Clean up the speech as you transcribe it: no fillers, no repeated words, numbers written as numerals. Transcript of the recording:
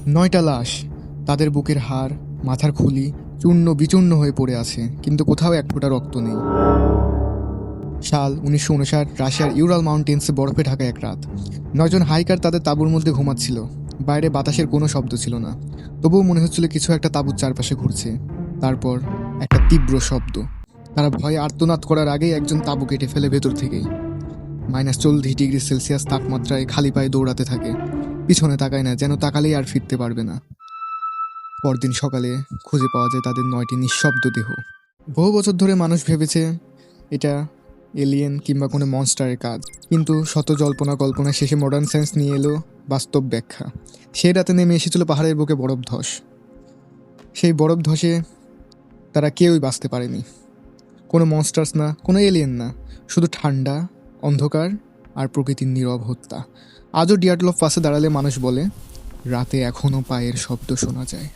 9টা লাশ, তাদের বুকের হাড়, মাথার খুলি চূর্ণ বিচূর্ণ হয়ে পড়ে আছে, কিন্তু কোথাও এক ফোঁটা রক্ত নেই। সাল 1959, রাশিয়ার ইউরাল মাউন্টেন্সে বরফে ঢাকা এক রাত। 9জন হাইকার তাদের তাঁবুর মধ্যে ঘুমাচ্ছিল। বাইরে বাতাসের কোনো শব্দ ছিল না, তবুও মনে হচ্ছিল কিছু একটা তাঁবুর চারপাশে ঘুরছে। তারপর একটা তীব্র শব্দ। তারা ভয়ে আর্তনাদ করার আগেই একজন তাঁবু কেটে ফেলে ভেতর থেকেই। -40 ডিগ্রি সেলসিয়াস তাপমাত্রায় খালি পায়ে দৌড়াতে থাকে। পিছনে তাকায় না, যেন তাকালেই আর ফিরতে পারবে না। পরদিন সকালে খুঁজে পাওয়া যায় তাদের 9টি নিঃশব্দ দেহ। বহু বছর ধরে মানুষ ভেবেছে এটা এলিয়েন কিংবা কোনো মনস্টারের কাজ, কিন্তু শত জল্পনা কল্পনা শেষে মডার্ন সায়েন্স নিয়ে এলো বাস্তব ব্যাখ্যা। সে রাতে নেমে এসেছিল পাহাড়ের বুকে বরফ ধস। সেই বরফ ধসে তারা কেউই বাঁচতে পারেনি। কোনো মনস্টার্স না, কোনো এলিয়েন না, শুধু ঠান্ডা, অন্ধকার আর প্রকৃতির নীরব হত্যা। আজও ডিয়ারটলফ পাশে দাঁড়ালে মানুষ বলে, রাতে এখনও পায়ের শব্দ শোনা যায়।